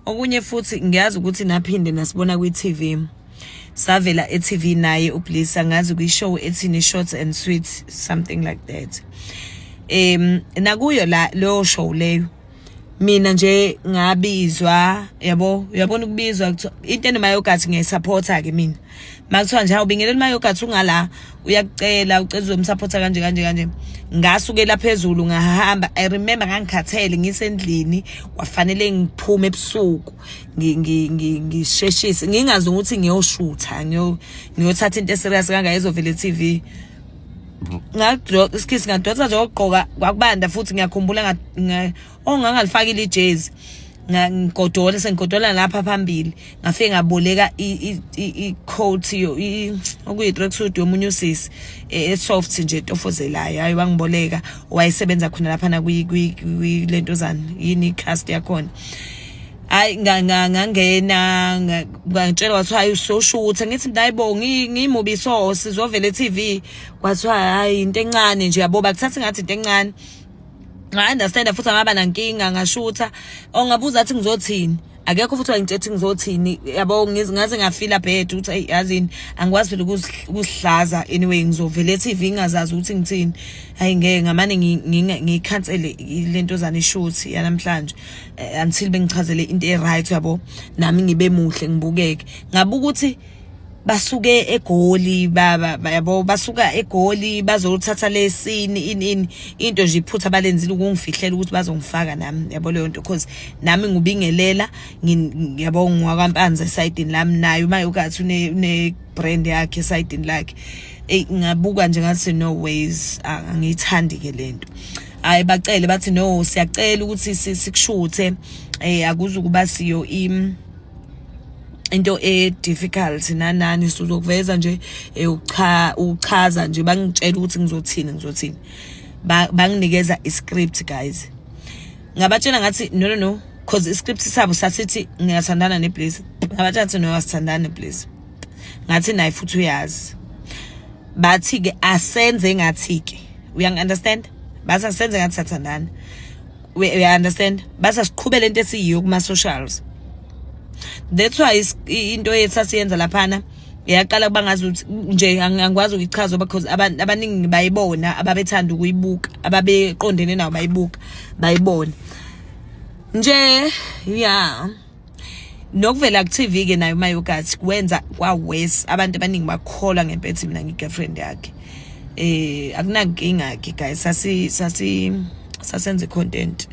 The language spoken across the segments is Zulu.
Okunye futhi ngiyazi ukuthi naphinde nasibona kwi-TV. Savela e-TV naye uBliss angazi kwi-show ethini Short and Sweet something like that. Nakuyo la lo show leyo mina nje ngabizwa yabona ukubizwa into enomayogathi ngiyisupporta ke mina makuthiwa nje awubingeleli mayogathi ungala uyakucela ucela uzomsupporta kanje ngasukela phezulu ngahamba. I remember ngangikhathele ngisendlini kwafanele ngiphume ebusuku ngisheshise ngingazi ukuthi ngiyoshutha ngiyothatha into eserious kanga ezovela e-TV. Isikhathi ngadonsa nje ukugqoka kwakubanda futhi ngiyakhumbula ongangalifakile ijezi ngigodola sengigodola lapha phambili ngafike ngaboleka i-coat okuyi tracksuit yomunye usisi soft nje tofozelayo hayi wangiboleka wayesebenza khona lapha na lentozana yini cast yakhona. Hayi ngangena ngitshela wathi hayi usoshutha ngithi ndayibo ngimubi so sizovela e-TV kwathiwa hayi into encane nje yabo bakuthatha ngathi into encane. I understand futhi ngaba nankinga ngashutha ongabuza athi ngizothini akekho futhi wangitshethi ngizothini yabo ngaze ngafila bad ukuthi yazini angikwazi phela ukusihlaza anyway ngizovela e-TV ngingazazi ukuthi ngithini. Hayi ngeke ngamane ngikhansele lentozana ishoot yanamhlanje until bengichazele into e-right yabo nami ngibe muhle ngibukeke. Ngabuka ukuthi basuke eGoli yabo basuka eGoli bazothatha lesini into nje iphutha balenzile ukungifihlela ukuthi bazongifaka nami yabo leyo nto cause nami ngubingelela yabo ngwakwaMpanza eside lami nayo mayogathi une brand yakhe eside lakhe. Ngabuka nje ngathi no ways angiyithandi ke lento. Hayi bacele bathi no siyacela ukuthi sikushuthe akuzukuba siyo into difficult nanani sizokuveza nje uchaza nje bangitshela ukuthi ngizothini banginikeza iscript guys. Ngabatshela ngathi no cause iscript sabo sasithi ngiyathandana neBliss ngabatshela ngathi no asithandane neBliss ngathi nayi futhi uyazi bathi ke asenze ngathi ke understand basa asenze ngathi sathandana we understand basa siqhubele into esiyiyo kuma socials. That's why into yethu asiyenza laphana yaqala kubangazi ukuthi nje angikwazi ukuyichaza because abantu abaningi bayibona ababethanda ukuyibuka ababeqondene nawo bayibona nje yeah. Nokuvela ku-TV ke nayo mayogathi kwenza kwawesi abantu abaningi bakholwa ngempethu mina ngigirlfriend yakhe. Akunankinga ke guys sasenze content.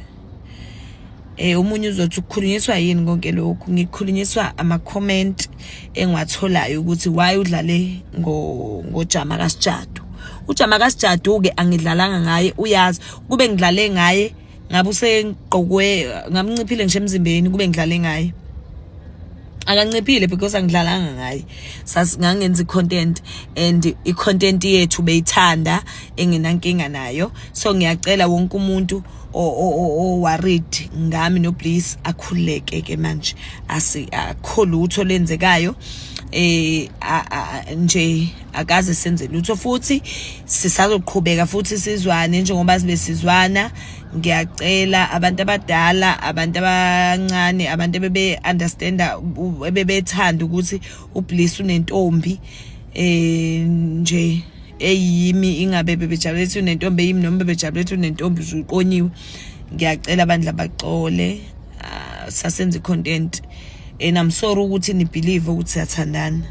Umunye uzothi ukukhulunyiswa yini konke lokhu ngikhulunyiswa ama comment engiwatholayo ukuthi why udlale ngojama kaSjadu. Ujama kaSjadu ke angidlalanga ngaye uyazi kube ngidlale ngaye ngabe usengqokwe ngamnciphile ngisho emzimbeni kube ngidlale ngaye akanciphile because angidlalanga ngaye ngangenza content and i-content yethu beyithanda enginankinga nayo. So ngiyacela wonke umuntu worried ngami noBliss akhuleke ke manje akho lutho lenzekayo nje akaze senze lutho futhi sisazoqhubeka futhi sizwane njengoba sibe sizwana. Ngiyacela abantu abadala abantu abancane abantu bebe understanda bebethanda ukuthi uBliss unentombi nje eyimi ingabe bebejabulethe unentombi eyimi noma bebejabulethe unentombi uqonyiwe. Ngiyacela abandla baxole sasenze content and I'm sorry ukuthi ni believe ukuthi siyathandana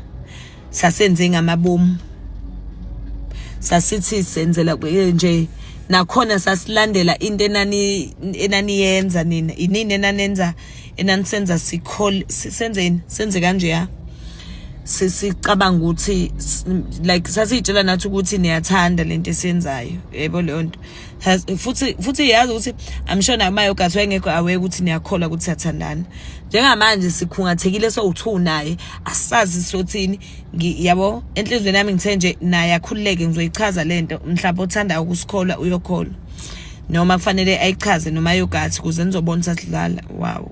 sasenze ngamabomu sasithi senzela nje nakhona sasilandela into enaniyenza nina inini enanenza enanisenza senze kanje ya sicabanga ukuthi like sasitshela nathi ukuthi niyathanda lento esenzayo yebo leyo nto futhi yazi ukuthi I'm sure namayogathi wayengekho aware ukuthi niyakholwa ukuthi siyathandana. Njengamanje sikhungathekile so2 naye asazi sothini yabo enhlizweni yami ngithe nje naye akhululeke ngizoyichaza lento mhlawumbe uthanda ukusikholwa uyokholwa noma kufanele ayichaze noma yogathi kuze nizobona sasidlala. Wow.